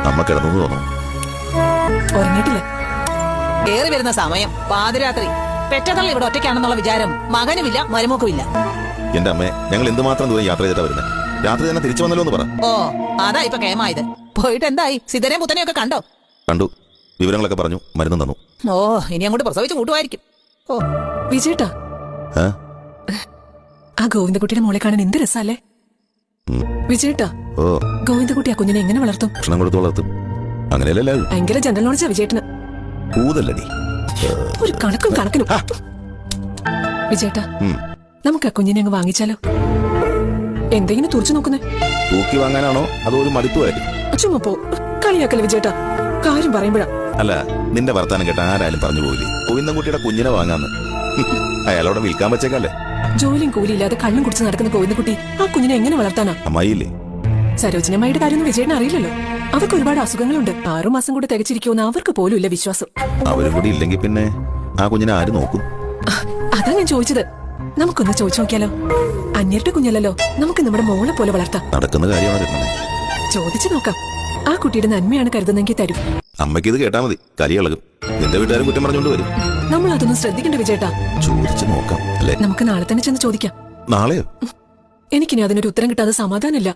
അമ്മ കിടന്നു തോന്നുന്നു. ഉറങ്ങിയിട്ടില്ല. കേറി വരുന്ന സമയം പാതിരാത്രി. പെറ്റതള്ള ഇവിടെ ഒറ്റയ്ക്കാണെന്നുള്ള വിചാരം മകനുമില്ല മരുമോക്കുമില്ല. എന്റെ അമ്മേ, ഞങ്ങൾ എന്തുമാത്രം ദൂരം യാത്ര ചെയ്തിട്ടാ വരുന്നത്. രാത്രി തന്നെ തിരിച്ചു വന്നല്ലോ എന്ന് പറ. ഓ, അതാ ഇപ്പൊ കേമായത്. പോയിട്ട് എന്തായി? സിദ്ധനെയും പുത്തനെയും ഒക്കെ കണ്ടോ? കണ്ടു, വിവരങ്ങളൊക്കെ പറഞ്ഞു, മരുന്നും തന്നു. ഓ, ഇനി അങ്ങോട്ട് പ്രസവിച്ച് കൂട്ടുമായിരിക്കും. ഓ വിജയേട്ടാ, ആ ഗോവിന്ദക്കുട്ടിയുടെ മോളെ കാണാൻ എന്ത് രസല്ലേ. വിജയേട്ടാ, ഓ ഗോവിന്ദക്കുട്ടി ആ കുഞ്ഞിനെ എങ്ങനെ വളർത്തും? ഭക്ഷണം കൊടുത്ത് വളർത്തും. അങ്ങനെയല്ലേ? ഭയങ്കര ജനറൽ നോളജാ വിജയേട്ടന്. ഊതല്ലടി ഒരു കണക്കിനും. വിജയേട്ടാ, നമുക്ക് ആ കുഞ്ഞിനെ അങ്ങ് വാങ്ങിച്ചാലോ? എന്തെങ്കിലും തുറച്ചു നോക്കുന്നേ? തൂക്കി വാങ്ങാനാണോ അതോ ഒരു മടുത്തുമായിരിക്കും? ചുമ്മാ പോ, കളിയാക്കല്ലേ വിജയേട്ടാ. കാര്യം പറയുമ്പോഴാ. അല്ല, നിന്റെ വർത്താനം കേട്ട ആരായാലും പറഞ്ഞു പോയില്ലേ ഗോവിന്ദൻകുട്ടിയുടെ കുഞ്ഞിനെ വാങ്ങാന്ന്? അയാളോടെ വിൽക്കാൻ വെച്ചേക്കല്ലേ? ജോലിയും കൂലിയില്ലാതെ കള്ളും കുടിച്ച് നടക്കുന്ന ഗോവിന്ദക്കുട്ടി ആ കുഞ്ഞിനെ എങ്ങനെ വളർത്താനാ? അമ്മായില്ലേ? സരോജിനമ്മയുടെ കാര്യമൊന്നും വിജയേട്ടൻ അറിയില്ലല്ലോ. അവർക്ക് ഒരുപാട് അസുഖങ്ങളുണ്ട്. 6 മാസം കൂടെ തികച്ചിരിക്കുമെന്ന് അവർക്ക് പോലും ഇല്ല വിശ്വാസം. അവരും കൂടി ഇല്ലെങ്കിൽ പിന്നെ ആ കുഞ്ഞിനെ ആര് നോക്കും? അതാ ഞാൻ ചോദിച്ചത്. നമുക്കൊന്ന് ചോദിച്ചു നോക്കിയാലോ? അന്യരുടെ കുഞ്ഞല്ലല്ലോ, നമുക്ക് നമ്മുടെ മോളെ പോലെ വളർത്താം. നടക്കുന്ന കാര്യമാണ്. ചോദിച്ചു നോക്കാം. ആ കുട്ടിയുടെ നന്മയാണ് കരുതുന്നെങ്കിൽ തരും. അമ്മയ്ക്ക് ഇത് കേട്ടാ മതി, കരിയളകും. നിന്റെ വീട്ടുകാരും കുറ്റം പറഞ്ഞുകൊണ്ട് വരും. നമ്മൾ അതൊന്നും ശ്രദ്ധിക്കണ്ട വിജയേട്ടാ. ചോദിച്ചു നോക്കാം അല്ലേ? നമുക്ക് നാളെ തന്നെ ചെന്ന് ചോദിക്കാം. നാളെയോ? എനിക്കിനി അതിനൊരു ഉത്തരം കിട്ടാതെ സമാധാനമില്ല.